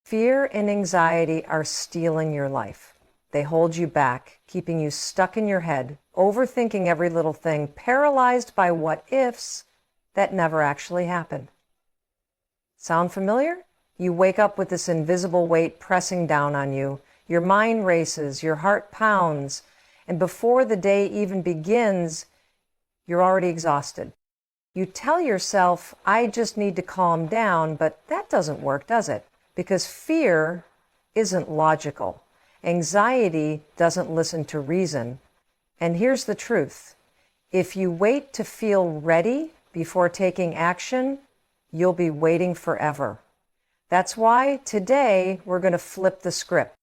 Fear and anxiety are stealing your life. They hold you back, keeping you stuck in your head, overthinking every little thing, paralyzed by what-ifs that never actually happened. Sound familiar? You wake up with this invisible weight pressing down on you. Your mind races, your heart pounds, and before the day even begins, you're already exhausted. You tell yourself, I just need to calm down, but that doesn't work, does it? Because fear isn't logical. Anxiety doesn't listen to reason. And here's the truth. If you wait to feel ready before taking action, you'll be waiting forever. That's why today we're going to flip the script.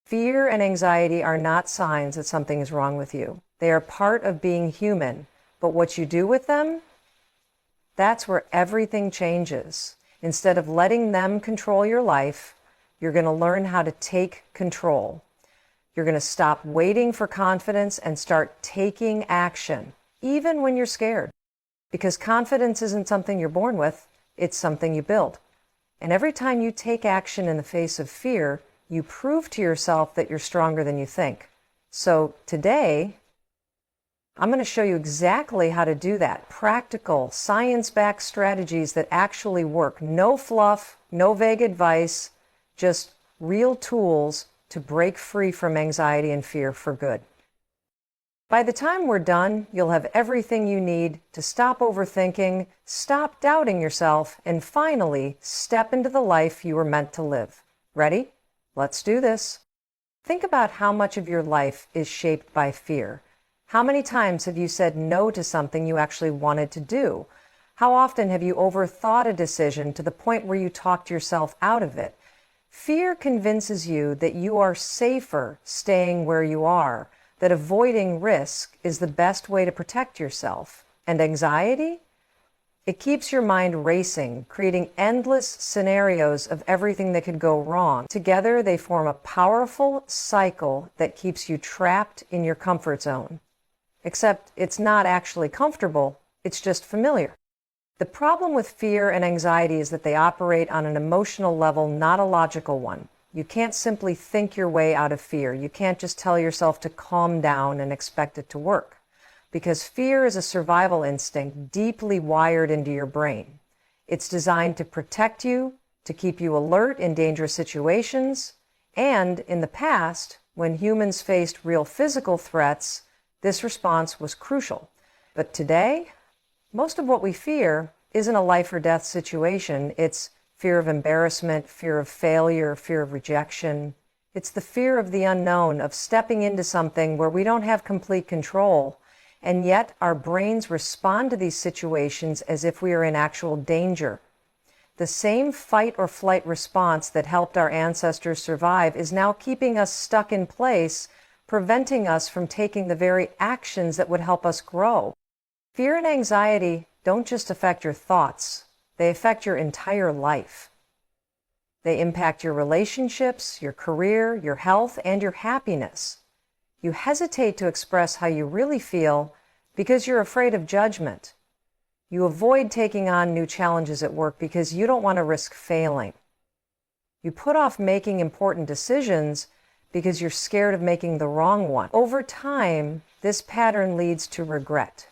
Fear and anxiety are not signs that something is wrong with you. They are part of being human. But what you do with them, that's where everything changes. Instead of letting them control your life, you're going to learn how to take control. You're going to stop waiting for confidence and start taking action, even when you're scared. Because confidence isn't something you're born with, it's something you build. And every time you take action in the face of fear, you prove to yourself that you're stronger than you think. So today, I'm going to show you exactly how to do that. Practical, science-backed strategies that actually work. No fluff, no vague advice, just real tools to break free from anxiety and fear for good. By the time we're done, you'll have everything you need to stop overthinking, stop doubting yourself, and finally step into the life you were meant to live. Ready? Let's do this. Think about how much of your life is shaped by fear. How many times have you said no to something you actually wanted to do? How often have you overthought a decision to the point where you talked yourself out of it? Fear convinces you that you are safer staying where you are, that avoiding risk is the best way to protect yourself. And anxiety? It keeps your mind racing, creating endless scenarios of everything that could go wrong. Together, they form a powerful cycle that keeps you trapped in your comfort zone. Except it's not actually comfortable, it's just familiar. The problem with fear and anxiety is that they operate on an emotional level, not a logical one. You can't simply think your way out of fear. You can't just tell yourself to calm down and expect it to work. Because fear is a survival instinct deeply wired into your brain. It's designed to protect you, to keep you alert in dangerous situations, and in the past, when humans faced real physical threats, this response was crucial. But today, most of what we fear isn't a life or death situation. It's fear of embarrassment, fear of failure, fear of rejection. It's the fear of the unknown, of stepping into something where we don't have complete control. And yet our brains respond to these situations as if we are in actual danger. The same fight or flight response that helped our ancestors survive is now keeping us stuck in place, preventing us from taking the very actions that would help us grow. Fear and anxiety don't just affect your thoughts, they affect your entire life. They impact your relationships, your career, your health, and your happiness. You hesitate to express how you really feel because you're afraid of judgment. You avoid taking on new challenges at work because you don't want to risk failing. You put off making important decisions because you're scared of making the wrong one. Over time, this pattern leads to regret.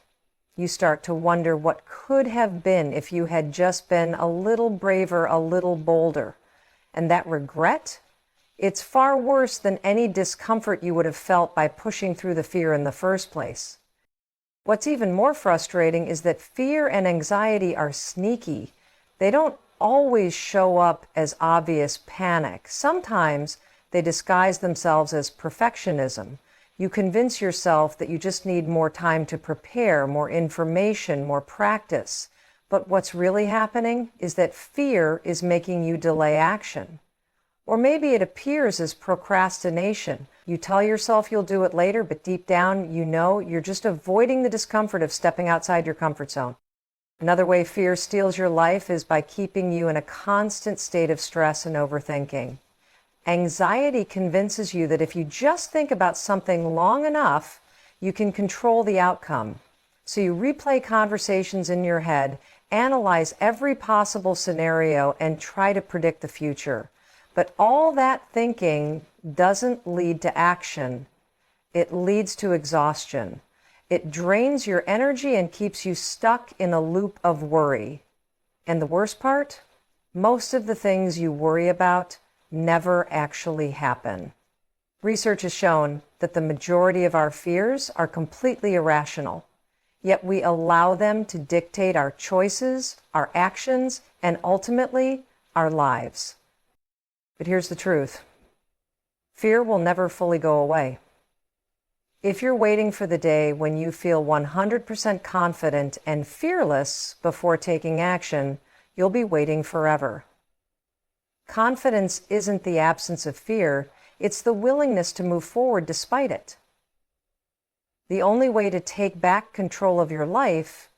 You start to wonder what could have been if you had just been a little braver, a little bolder. And that regret, it's far worse than any discomfort you would have felt by pushing through the fear in the first place. What's even more frustrating is that fear and anxiety are sneaky. They don't always show up as obvious panic. Sometimes they disguise themselves as perfectionism. You convince yourself that you just need more time to prepare, more information, more practice. But what's really happening is that fear is making you delay action. Or maybe it appears as procrastination. You tell yourself you'll do it later, but deep down you know you're just avoiding the discomfort of stepping outside your comfort zone. Another way fear steals your life is by keeping you in a constant state of stress and overthinking. Anxiety convinces you that if you just think about something long enough, you can control the outcome. So you replay conversations in your head, analyze every possible scenario, and try to predict the future. But all that thinking doesn't lead to action. It leads to exhaustion. It drains your energy and keeps you stuck in a loop of worry. And the worst part? Most of the things you worry about never actually happen. Research has shown that the majority of our fears are completely irrational, yet we allow them to dictate our choices, our actions, and ultimately, our lives. But here's the truth. Fear will never fully go away. If you're waiting for the day when you feel 100% confident and fearless before taking action, you'll be waiting forever. Confidence isn't the absence of fear, it's the willingness to move forward despite it. The only way to take back control of your life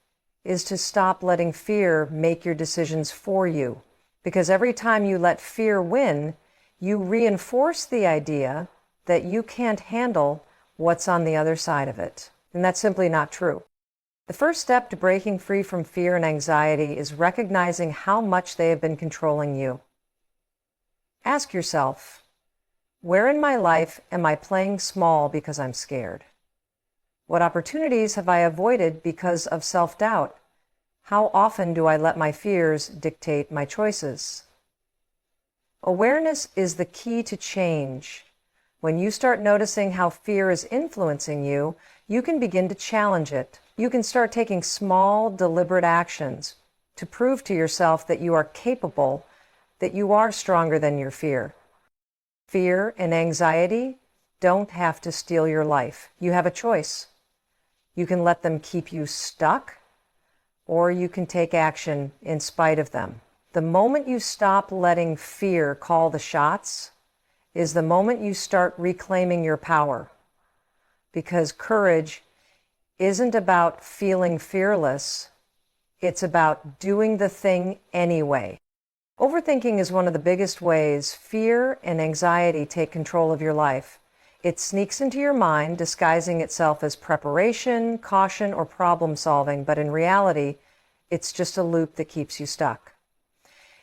is to stop letting fear make your decisions for you. Because every time you let fear win, you reinforce the idea that you can't handle what's on the other side of it. And that's simply not true. The first step to breaking free from fear and anxiety is recognizing how much they have been controlling you. Ask yourself, where in my life am I playing small because I'm scared? What opportunities have I avoided because of self-doubt? How often do I let my fears dictate my choices? Awareness is the key to change. When you start noticing how fear is influencing you, you can begin to challenge it. You can start taking small, deliberate actions to prove to yourself that you are capable, that you are stronger than your fear. Fear and anxiety don't have to steal your life. You have a choice. You can let them keep you stuck, or you can take action in spite of them. The moment you stop letting fear call the shots is the moment you start reclaiming your power. Because courage isn't about feeling fearless, it's about doing the thing anyway. Overthinking is one of the biggest ways fear and anxiety take control of your life. It sneaks into your mind, disguising itself as preparation, caution, or problem solving, but in reality, it's just a loop that keeps you stuck.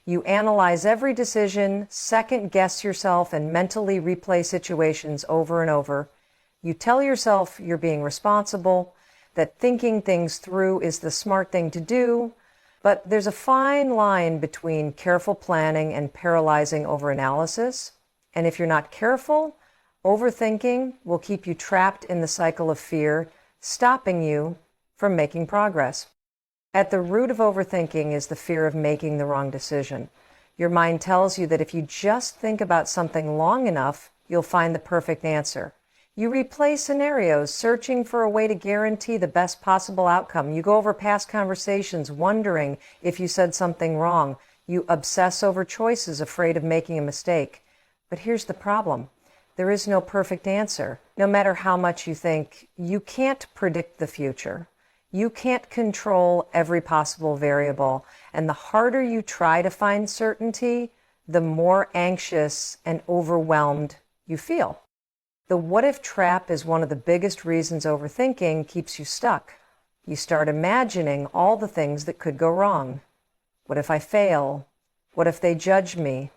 You analyze every decision, second-guess yourself, and mentally replay situations over and over. You tell yourself you're being responsible, that thinking things through is the smart thing to do, but there's a fine line between careful planning and paralyzing overanalysis. And if you're not careful, overthinking will keep you trapped in the cycle of fear, stopping you from making progress. At the root of overthinking is the fear of making the wrong decision. Your mind tells you that if you just think about something long enough, you'll find the perfect answer. You replay scenarios, searching for a way to guarantee the best possible outcome. You go over past conversations, wondering if you said something wrong. You obsess over choices, afraid of making a mistake. But here's the problem. There is no perfect answer. No matter how much you think, you can't predict the future. You can't control every possible variable, and the harder you try to find certainty, the more anxious and overwhelmed you feel. The what-if trap is one of the biggest reasons overthinking keeps you stuck. You start imagining all the things that could go wrong. What if I fail? What if they judge me?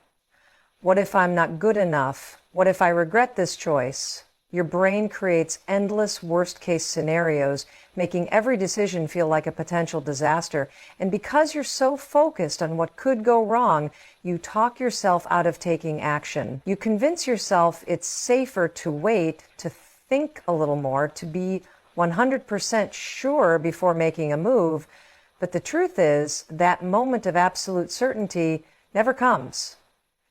What if I'm not good enough? What if I regret this choice? Your brain creates endless worst-case scenarios, making every decision feel like a potential disaster. And because you're so focused on what could go wrong, you talk yourself out of taking action. You convince yourself it's safer to wait, to think a little more, to be 100% sure before making a move. But the truth is, that moment of absolute certainty never comes.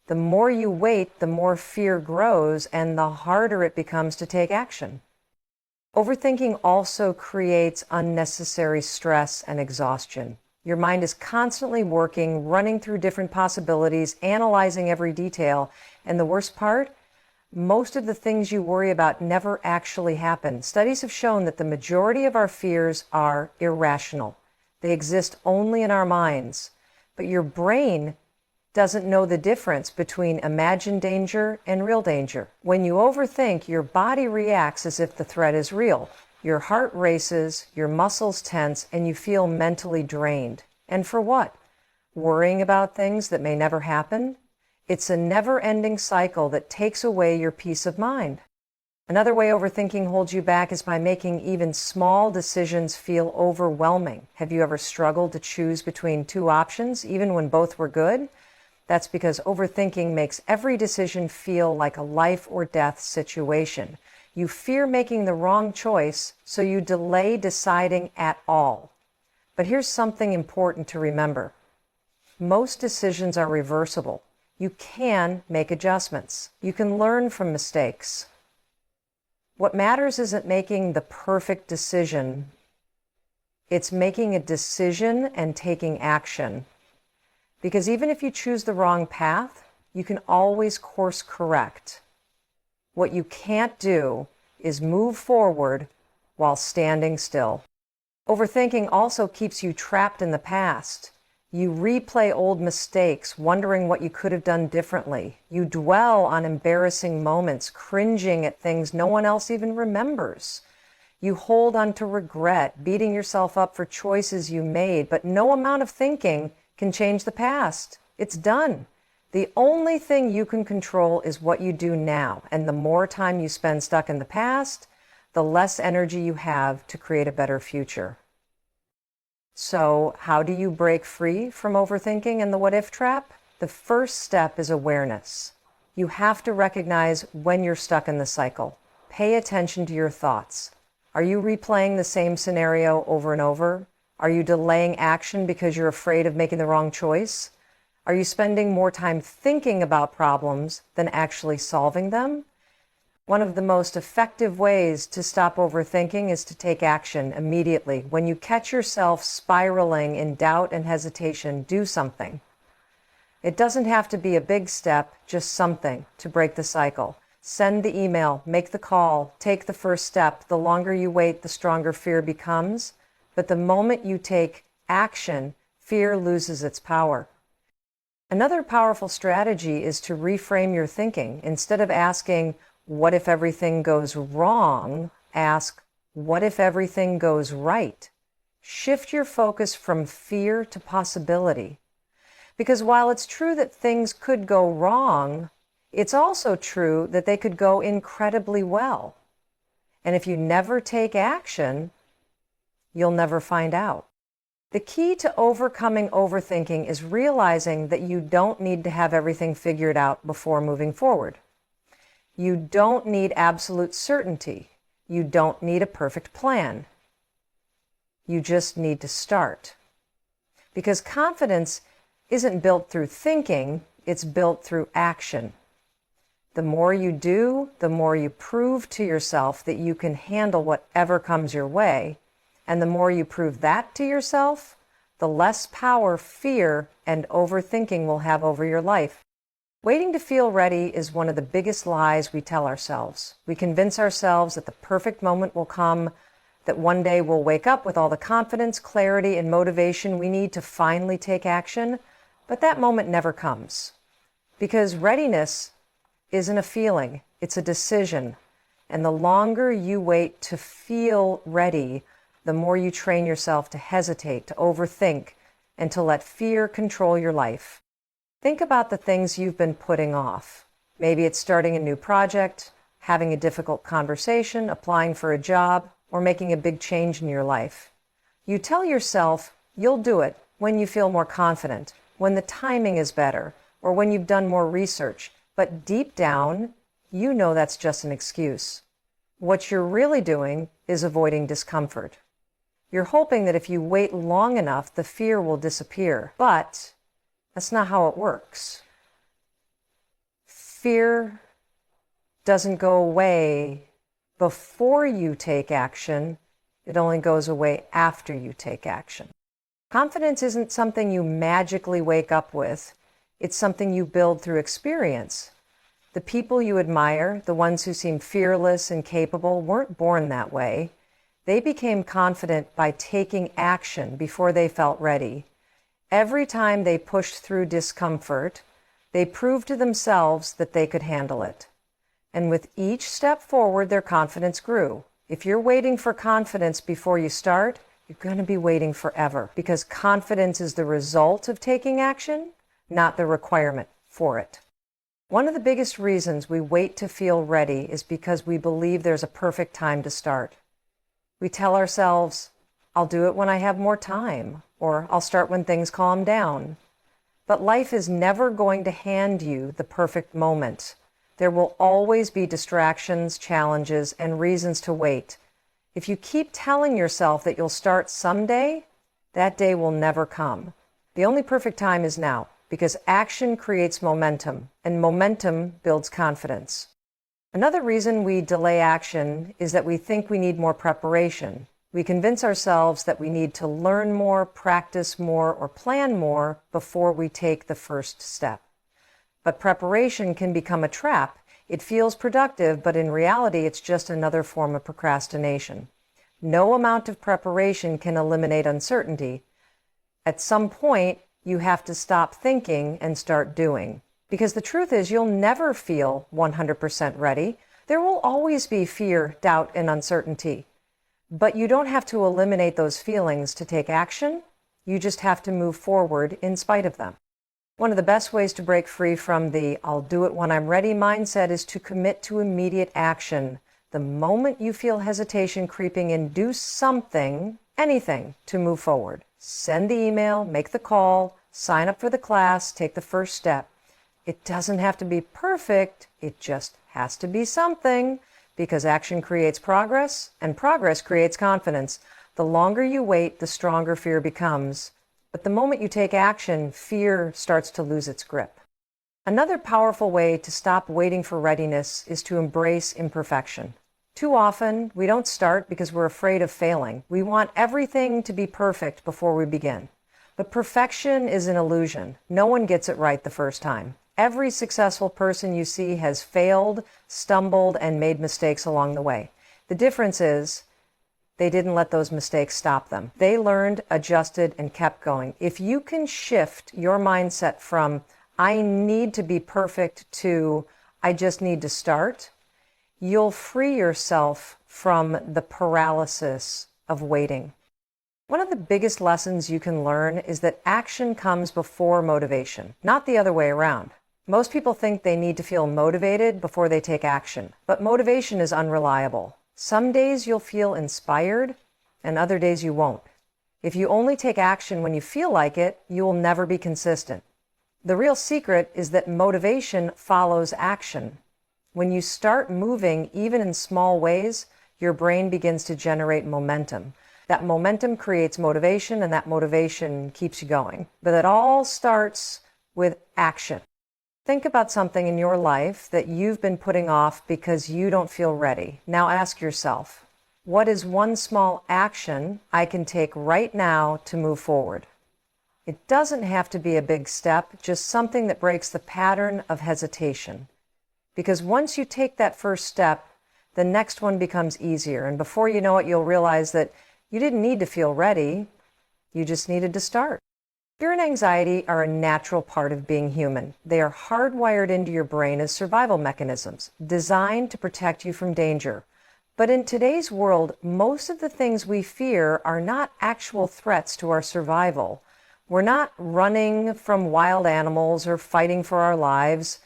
The more you wait, the more fear grows, and the harder it becomes to take action. Overthinking also creates unnecessary stress and exhaustion. Your mind is constantly working, running through different possibilities, analyzing every detail, and the worst part? Most of the things you worry about never actually happen. Studies have shown that the majority of our fears are irrational. They exist only in our minds. But your brain doesn't know the difference between imagined danger and real danger. When you overthink, your body reacts as if the threat is real. Your heart races, your muscles tense, and you feel mentally drained. And for what? Worrying about things that may never happen? It's a never-ending cycle that takes away your peace of mind. Another way overthinking holds you back is by making even small decisions feel overwhelming. Have you ever struggled to choose between two options, even when both were good? That's because overthinking makes every decision feel like a life or death situation. You fear making the wrong choice, so you delay deciding at all. But here's something important to remember. Most decisions are reversible. You can make adjustments. You can learn from mistakes. What matters isn't making the perfect decision. It's making a decision and taking action. Because even if you choose the wrong path, you can always course correct. What you can't do is move forward while standing still. Overthinking also keeps you trapped in the past. You replay old mistakes, wondering what you could have done differently. You dwell on embarrassing moments, cringing at things no one else even remembers. You hold on to regret, beating yourself up for choices you made, but no amount of thinking can change the past. It's done. The only thing you can control is what you do now, and the more time you spend stuck in the past, the less energy you have to create a better future. So, how do you break free from overthinking and the what-if trap? The first step is awareness. You have to recognize when you're stuck in the cycle. Pay attention to your thoughts. Are you replaying the same scenario over and over? Are you delaying action because you're afraid of making the wrong choice? Are you spending more time thinking about problems than actually solving them? One of the most effective ways to stop overthinking is to take action immediately. When you catch yourself spiraling in doubt and hesitation, do something. It doesn't have to be a big step, just something to break the cycle. Send the email, make the call, take the first step. The longer you wait, the stronger fear becomes. But the moment you take action, fear loses its power. Another powerful strategy is to reframe your thinking. Instead of asking, what if everything goes wrong? Ask, what if everything goes right? Shift your focus from fear to possibility. Because while it's true that things could go wrong, it's also true that they could go incredibly well. And if you never take action, you'll never find out. The key to overcoming overthinking is realizing that you don't need to have everything figured out before moving forward. You don't need absolute certainty. You don't need a perfect plan. You just need to start. Because confidence isn't built through thinking, it's built through action. The more you do, the more you prove to yourself that you can handle whatever comes your way. And the more you prove that to yourself, the less power fear and overthinking will have over your life. Waiting to feel ready is one of the biggest lies we tell ourselves. We convince ourselves that the perfect moment will come, that one day we'll wake up with all the confidence, clarity, and motivation we need to finally take action, but that moment never comes. Because readiness isn't a feeling, it's a decision. And the longer you wait to feel ready, the more you train yourself to hesitate, to overthink, and to let fear control your life. Think about the things you've been putting off. Maybe it's starting a new project, having a difficult conversation, applying for a job, or making a big change in your life. You tell yourself you'll do it when you feel more confident, when the timing is better, or when you've done more research. But deep down, you know that's just an excuse. What you're really doing is avoiding discomfort. You're hoping that if you wait long enough, the fear will disappear. But that's not how it works. Fear doesn't go away before you take action. It only goes away after you take action. Confidence isn't something you magically wake up with. It's something you build through experience. The people you admire, the ones who seem fearless and capable, weren't born that way. They became confident by taking action before they felt ready. Every time they pushed through discomfort, they proved to themselves that they could handle it. And with each step forward, their confidence grew. If you're waiting for confidence before you start, you're going to be waiting forever, because confidence is the result of taking action, not the requirement for it. One of the biggest reasons we wait to feel ready is because we believe there's a perfect time to start. We tell ourselves, I'll do it when I have more time, or I'll start when things calm down. But life is never going to hand you the perfect moment. There will always be distractions, challenges, and reasons to wait. If you keep telling yourself that you'll start someday, that day will never come. The only perfect time is now, because action creates momentum, and momentum builds confidence. Another reason we delay action is that we think we need more preparation. We convince ourselves that we need to learn more, practice more, or plan more before we take the first step. But preparation can become a trap. It feels productive, but in reality, it's just another form of procrastination. No amount of preparation can eliminate uncertainty. At some point, you have to stop thinking and start doing. Because the truth is, you'll never feel 100% ready. There will always be fear, doubt, and uncertainty. But you don't have to eliminate those feelings to take action. You just have to move forward in spite of them. One of the best ways to break free from the "I'll do it when I'm ready" mindset is to commit to immediate action. The moment you feel hesitation creeping in, do something, anything, to move forward. Send the email, make the call, sign up for the class, take the first step. It doesn't have to be perfect, it just has to be something, because action creates progress, and progress creates confidence. The longer you wait, the stronger fear becomes. But the moment you take action, fear starts to lose its grip. Another powerful way to stop waiting for readiness is to embrace imperfection. Too often, we don't start because we're afraid of failing. We want everything to be perfect before we begin. But perfection is an illusion. No one gets it right the first time. Every successful person you see has failed, stumbled, and made mistakes along the way. The difference is they didn't let those mistakes stop them. They learned, adjusted, and kept going. If you can shift your mindset from "I need to be perfect" to "I just need to start," you'll free yourself from the paralysis of waiting. One of the biggest lessons you can learn is that action comes before motivation, not the other way around. Most people think they need to feel motivated before they take action, but motivation is unreliable. Some days you'll feel inspired, and other days you won't. If you only take action when you feel like it, you will never be consistent. The real secret is that motivation follows action. When you start moving, even in small ways, your brain begins to generate momentum. That momentum creates motivation, and that motivation keeps you going. But it all starts with action. Think about something in your life that you've been putting off because you don't feel ready. Now ask yourself, what is one small action I can take right now to move forward? It doesn't have to be a big step, just something that breaks the pattern of hesitation. Because once you take that first step, the next one becomes easier. And before you know it, you'll realize that you didn't need to feel ready. You just needed to start. Fear and anxiety are a natural part of being human. They are hardwired into your brain as survival mechanisms, designed to protect you from danger. But in today's world, most of the things we fear are not actual threats to our survival. We're not running from wild animals or fighting for our lives.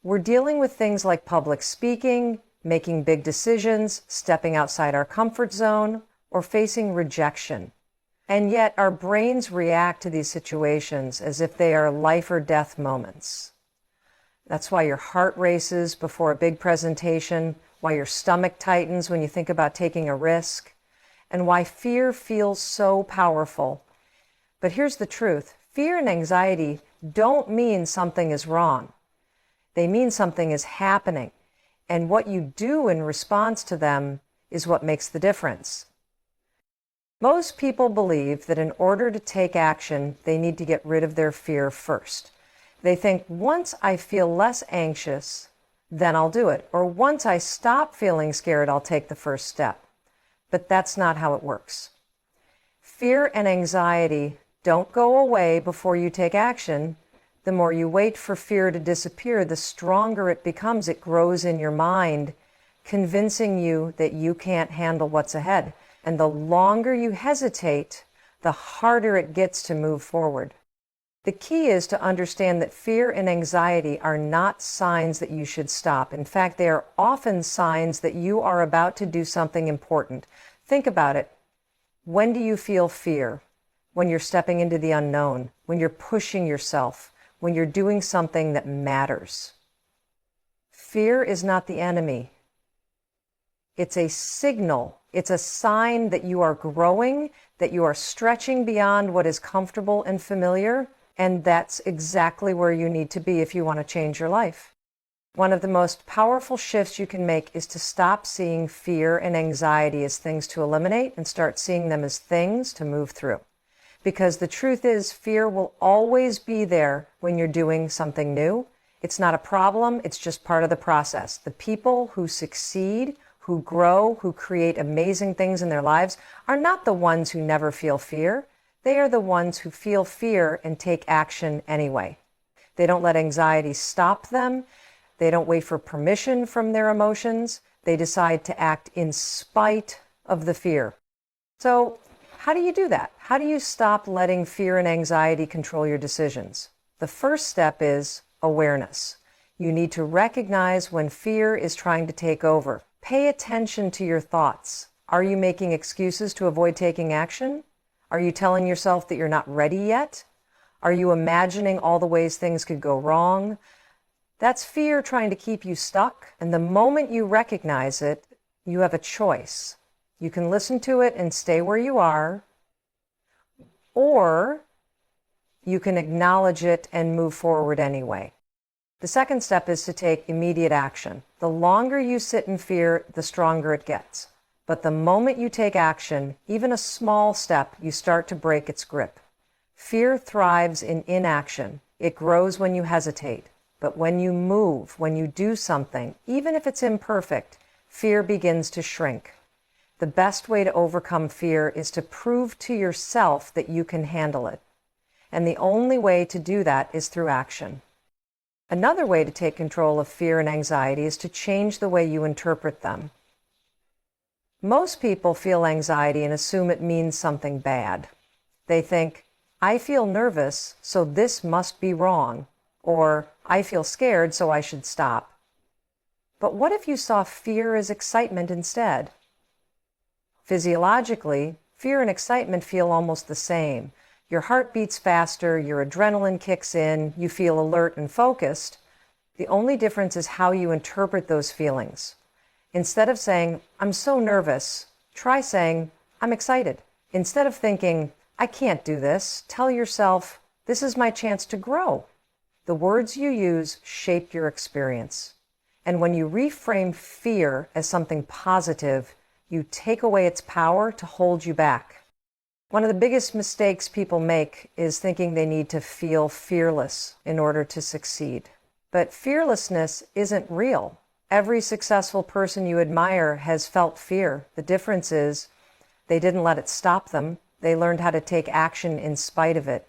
We're dealing with things like public speaking, making big decisions, stepping outside our comfort zone, or facing rejection. And yet our brains react to these situations as if they are life or death moments. That's why your heart races before a big presentation, why your stomach tightens when you think about taking a risk, and why fear feels so powerful. But here's the truth. Fear and anxiety don't mean something is wrong. They mean something is happening. And what you do in response to them is what makes the difference. Most people believe that in order to take action, they need to get rid of their fear first. They think, once I feel less anxious, then I'll do it. Or once I stop feeling scared, I'll take the first step. But that's not how it works. Fear and anxiety don't go away before you take action. The more you wait for fear to disappear, the stronger it becomes. It grows in your mind, convincing you that you can't handle what's ahead. And the longer you hesitate, the harder it gets to move forward. The key is to understand that fear and anxiety are not signs that you should stop. In fact, they are often signs that you are about to do something important. Think about it. When do you feel fear? When you're stepping into the unknown, when you're pushing yourself, when you're doing something that matters. Fear is not the enemy. It's a signal. It's a sign that you are growing, that you are stretching beyond what is comfortable and familiar, and that's exactly where you need to be if you want to change your life. One of the most powerful shifts you can make is to stop seeing fear and anxiety as things to eliminate and start seeing them as things to move through. Because the truth is, fear will always be there when you're doing something new. It's not a problem, it's just part of the process. The people who succeed, who grow, who create amazing things in their lives are not the ones who never feel fear. They are the ones who feel fear and take action anyway. They don't let anxiety stop them. They don't wait for permission from their emotions. They decide to act in spite of the fear. So, how do you do that? How do you stop letting fear and anxiety control your decisions? The first step is awareness. You need to recognize when fear is trying to take over. Pay attention to your thoughts. Are you making excuses to avoid taking action? Are you telling yourself that you're not ready yet? Are you imagining all the ways things could go wrong? That's fear trying to keep you stuck. And the moment you recognize it, you have a choice. You can listen to it and stay where you are, or you can acknowledge it and move forward anyway. The second step is to take immediate action. The longer you sit in fear, the stronger it gets. But the moment you take action, even a small step, you start to break its grip. Fear thrives in inaction. It grows when you hesitate. But when you move, when you do something, even if it's imperfect, fear begins to shrink. The best way to overcome fear is to prove to yourself that you can handle it. And the only way to do that is through action. Another way to take control of fear and anxiety is to change the way you interpret them. Most people feel anxiety and assume it means something bad. They think, I feel nervous, so this must be wrong, or I feel scared, so I should stop. But what if you saw fear as excitement instead? Physiologically, fear and excitement feel almost the same. Your heart beats faster, your adrenaline kicks in, you feel alert and focused. The only difference is how you interpret those feelings. Instead of saying, I'm so nervous, try saying, I'm excited. Instead of thinking, I can't do this, tell yourself, this is my chance to grow. The words you use shape your experience. And when you reframe fear as something positive, you take away its power to hold you back. One of the biggest mistakes people make is thinking they need to feel fearless in order to succeed. But fearlessness isn't real. Every successful person you admire has felt fear. The difference is they didn't let it stop them. They learned how to take action in spite of it.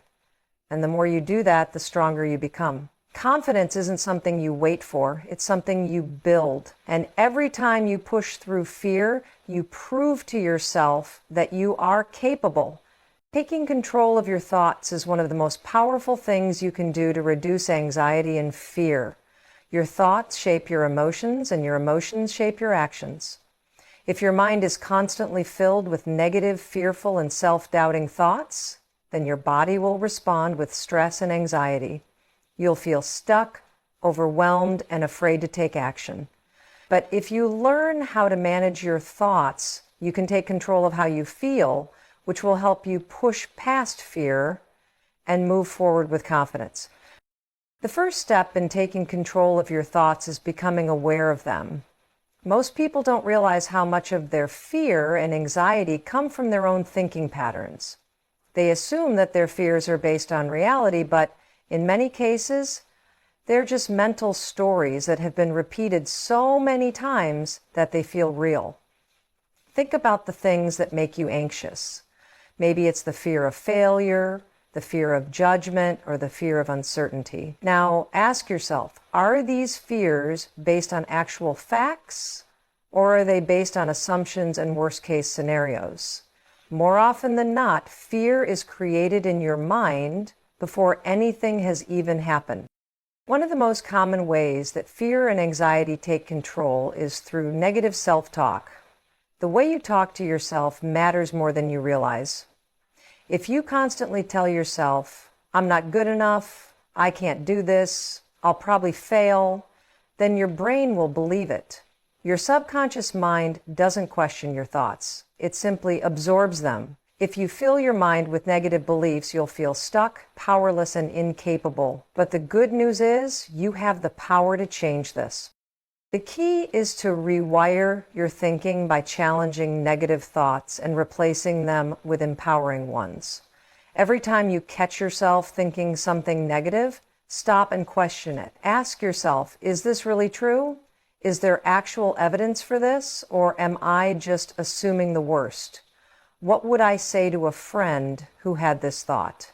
And the more you do that, the stronger you become. Confidence isn't something you wait for. It's something you build. And every time you push through fear, you prove to yourself that you are capable. Taking control of your thoughts is one of the most powerful things you can do to reduce anxiety and fear. Your thoughts shape your emotions, and your emotions shape your actions. If your mind is constantly filled with negative, fearful, and self-doubting thoughts, then your body will respond with stress and anxiety. You'll feel stuck, overwhelmed, and afraid to take action. But if you learn how to manage your thoughts, you can take control of how you feel, which will help you push past fear and move forward with confidence. The first step in taking control of your thoughts is becoming aware of them. Most people don't realize how much of their fear and anxiety come from their own thinking patterns. They assume that their fears are based on reality, but in many cases, they're just mental stories that have been repeated so many times that they feel real. Think about the things that make you anxious. Maybe it's the fear of failure, the fear of judgment, or the fear of uncertainty. Now, ask yourself, are these fears based on actual facts, or are they based on assumptions and worst-case scenarios? More often than not, fear is created in your mind before anything has even happened. One of the most common ways that fear and anxiety take control is through negative self-talk. The way you talk to yourself matters more than you realize. If you constantly tell yourself, "I'm not good enough, I can't do this, I'll probably fail," then your brain will believe it. Your subconscious mind doesn't question your thoughts. It simply absorbs them. If you fill your mind with negative beliefs, you'll feel stuck, powerless, and incapable. But the good news is you have the power to change this. The key is to rewire your thinking by challenging negative thoughts and replacing them with empowering ones. Every time you catch yourself thinking something negative, stop and question it. Ask yourself, is this really true? Is there actual evidence for this, or am I just assuming the worst? What would I say to a friend who had this thought?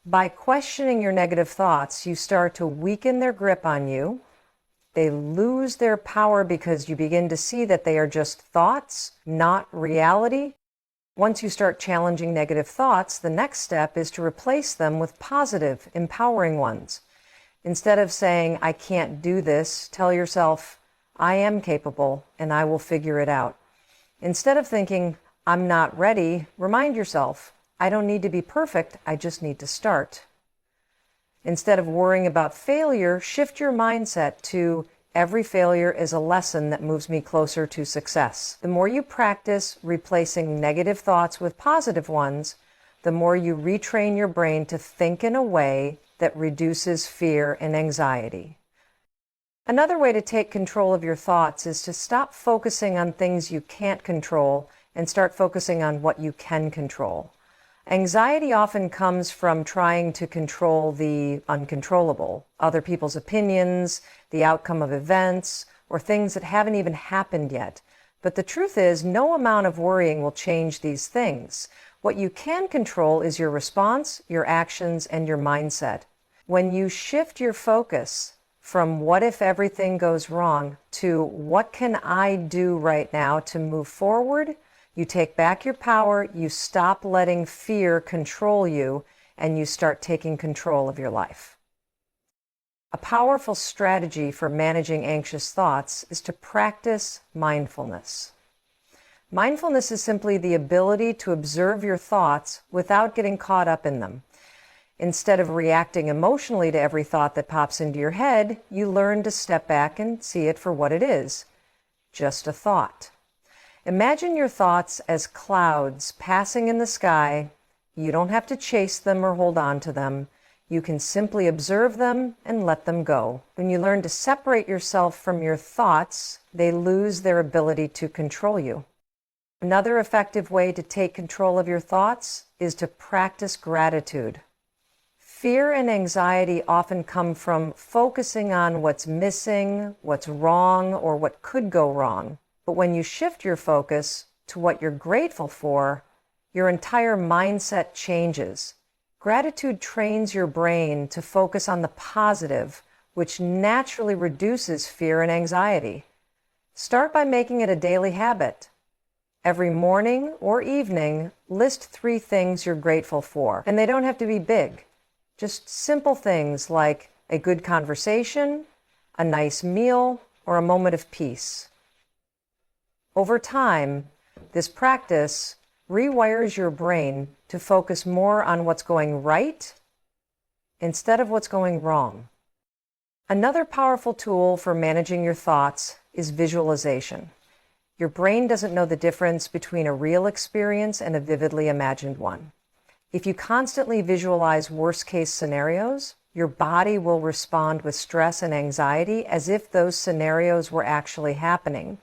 By questioning your negative thoughts, you start to weaken their grip on you. They lose their power because you begin to see that they are just thoughts, not reality. Once you start challenging negative thoughts, the next step is to replace them with positive, empowering ones. Instead of saying, "I can't do this," tell yourself, "I am capable and I will figure it out." Instead of thinking, "I'm not ready," remind yourself, "I don't need to be perfect, I just need to start." Instead of worrying about failure, shift your mindset to, "Every failure is a lesson that moves me closer to success." The more you practice replacing negative thoughts with positive ones, the more you retrain your brain to think in a way that reduces fear and anxiety. Another way to take control of your thoughts is to stop focusing on things you can't control and start focusing on what you can control. Anxiety often comes from trying to control the uncontrollable, other people's opinions, the outcome of events, or things that haven't even happened yet. But the truth is, no amount of worrying will change these things. What you can control is your response, your actions, and your mindset. When you shift your focus from "what if everything goes wrong" to "what can I do right now to move forward," you take back your power, you stop letting fear control you, and you start taking control of your life. A powerful strategy for managing anxious thoughts is to practice mindfulness. Mindfulness is simply the ability to observe your thoughts without getting caught up in them. Instead of reacting emotionally to every thought that pops into your head, you learn to step back and see it for what it is, just a thought. Imagine your thoughts as clouds passing in the sky. You don't have to chase them or hold on to them. You can simply observe them and let them go. When you learn to separate yourself from your thoughts, they lose their ability to control you. Another effective way to take control of your thoughts is to practice gratitude. Fear and anxiety often come from focusing on what's missing, what's wrong, or what could go wrong. But when you shift your focus to what you're grateful for, your entire mindset changes. Gratitude trains your brain to focus on the positive, which naturally reduces fear and anxiety. Start by making it a daily habit. Every morning or evening, list 3 things you're grateful for, and they don't have to be big. Just simple things like a good conversation, a nice meal, or a moment of peace. Over time, this practice rewires your brain to focus more on what's going right instead of what's going wrong. Another powerful tool for managing your thoughts is visualization. Your brain doesn't know the difference between a real experience and a vividly imagined one. If you constantly visualize worst-case scenarios, your body will respond with stress and anxiety as if those scenarios were actually happening.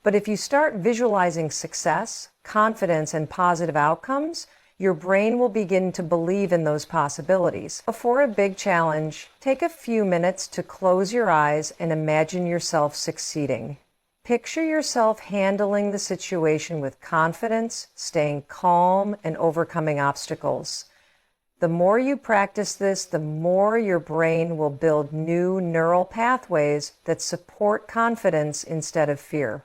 But if you start visualizing success, confidence, and positive outcomes, your brain will begin to believe in those possibilities. Before a big challenge, take a few minutes to close your eyes and imagine yourself succeeding. Picture yourself handling the situation with confidence, staying calm, and overcoming obstacles. The more you practice this, the more your brain will build new neural pathways that support confidence instead of fear.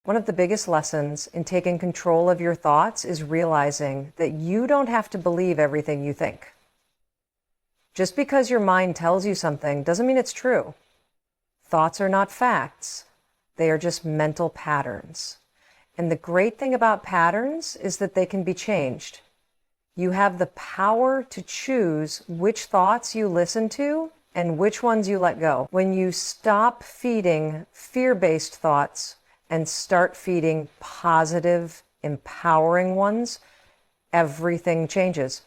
One of the biggest lessons in taking control of your thoughts is realizing that you don't have to believe everything you think. Just because your mind tells you something doesn't mean it's true. Thoughts are not facts. They are just mental patterns. And the great thing about patterns is that they can be changed. You have the power to choose which thoughts you listen to and which ones you let go. When you stop feeding fear-based thoughts and start feeding positive, empowering ones, everything changes.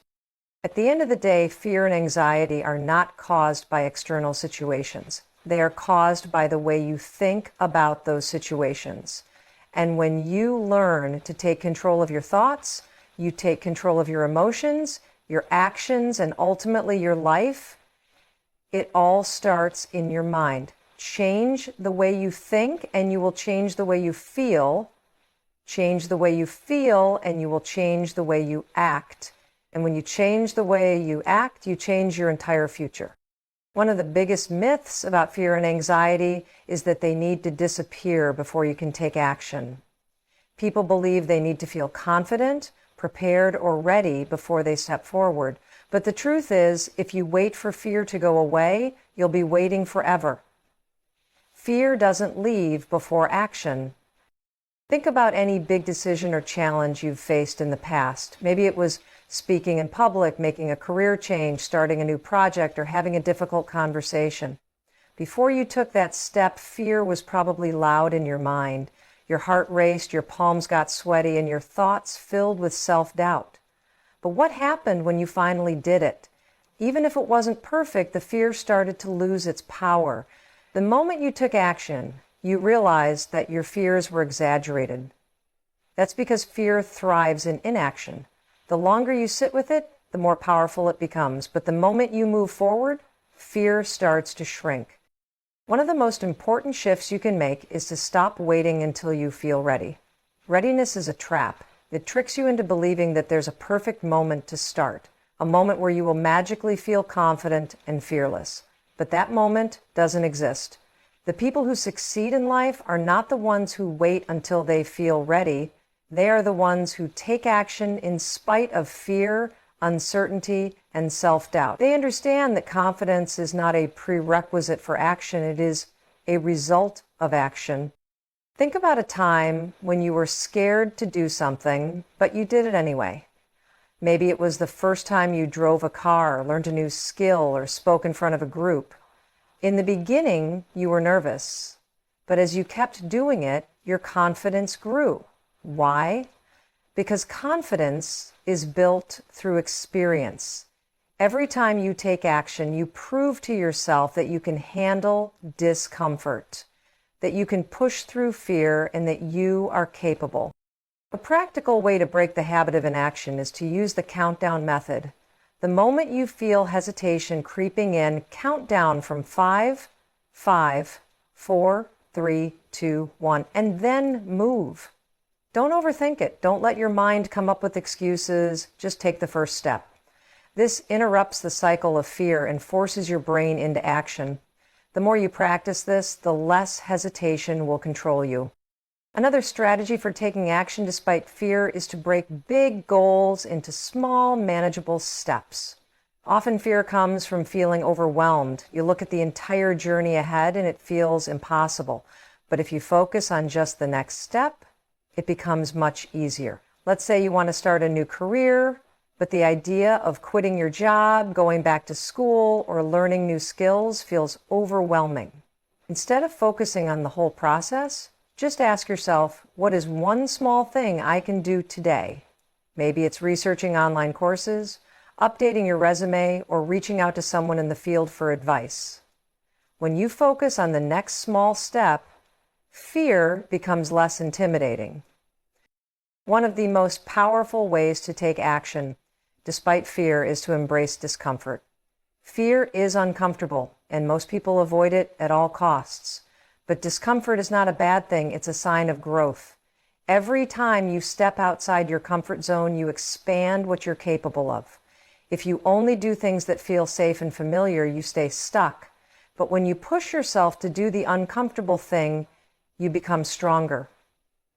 At the end of the day, fear and anxiety are not caused by external situations. They are caused by the way you think about those situations. And when you learn to take control of your thoughts, you take control of your emotions, your actions, and ultimately your life, it all starts in your mind. Change the way you think and you will change the way you feel. Change the way you feel and you will change the way you act. And when you change the way you act, you change your entire future. One of the biggest myths about fear and anxiety is that they need to disappear before you can take action. People believe they need to feel confident, prepared, or ready before they step forward. But the truth is, if you wait for fear to go away, you'll be waiting forever. Fear doesn't leave before action. Think about any big decision or challenge you've faced in the past. Maybe it was speaking in public, making a career change, starting a new project, or having a difficult conversation. Before you took that step, fear was probably loud in your mind. Your heart raced, your palms got sweaty, and your thoughts filled with self-doubt. But what happened when you finally did it? Even if it wasn't perfect, the fear started to lose its power. The moment you took action, you realized that your fears were exaggerated. That's because fear thrives in inaction. The longer you sit with it, the more powerful it becomes. But the moment you move forward, fear starts to shrink. One of the most important shifts you can make is to stop waiting until you feel ready. Readiness is a trap. It tricks you into believing that there's a perfect moment to start, a moment where you will magically feel confident and fearless. But that moment doesn't exist. The people who succeed in life are not the ones who wait until they feel ready. They are the ones who take action in spite of fear, uncertainty, and self-doubt. They understand that confidence is not a prerequisite for action. It is a result of action. Think about a time when you were scared to do something, but you did it anyway. Maybe it was the first time you drove a car, learned a new skill, or spoke in front of a group. In the beginning, you were nervous, but as you kept doing it, your confidence grew. Why? Because confidence is built through experience. Every time you take action, you prove to yourself that you can handle discomfort, that you can push through fear, and that you are capable. A practical way to break the habit of inaction is to use the countdown method. The moment you feel hesitation creeping in, count down from 5, 5, 4, 3, 2, 1, and then move. Don't overthink it. Don't let your mind come up with excuses. Just take the first step. This interrupts the cycle of fear and forces your brain into action. The more you practice this, the less hesitation will control you. Another strategy for taking action despite fear is to break big goals into small, manageable steps. Often fear comes from feeling overwhelmed. You look at the entire journey ahead and it feels impossible. But if you focus on just the next step, it becomes much easier. Let's say you want to start a new career, but the idea of quitting your job, going back to school, or learning new skills feels overwhelming. Instead of focusing on the whole process, just ask yourself, what is one small thing I can do today? Maybe it's researching online courses, updating your resume, or reaching out to someone in the field for advice. When you focus on the next small step, fear becomes less intimidating. One of the most powerful ways to take action, despite fear, is to embrace discomfort. Fear is uncomfortable, and most people avoid it at all costs. But discomfort is not a bad thing. It's a sign of growth. Every time you step outside your comfort zone, you expand what you're capable of. If you only do things that feel safe and familiar, you stay stuck. But when you push yourself to do the uncomfortable thing, you become stronger.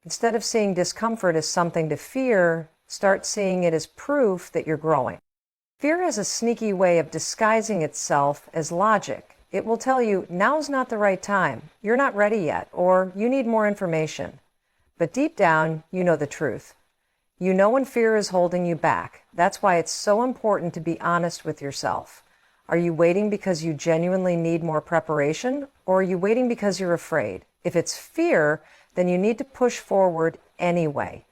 Instead of seeing discomfort as something to fear, start seeing it as proof that you're growing. Fear has a sneaky way of disguising itself as logic. It will tell you, now's not the right time, you're not ready yet, or you need more information. But deep down, you know the truth. You know when fear is holding you back. That's why it's so important to be honest with yourself. Are you waiting because you genuinely need more preparation, or are you waiting because you're afraid? If it's fear, then you need to push forward anyway.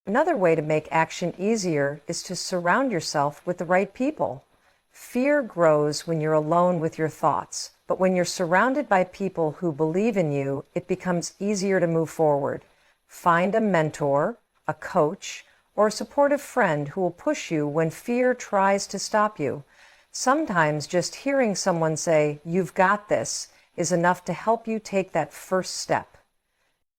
Another way to make action easier is to surround yourself with the right people. Fear grows when you're alone with your thoughts, but when you're surrounded by people who believe in you, it becomes easier to move forward. Find a mentor, a coach, or a supportive friend who will push you when fear tries to stop you. Sometimes just hearing someone say, "You've got this," is enough to help you take that first step.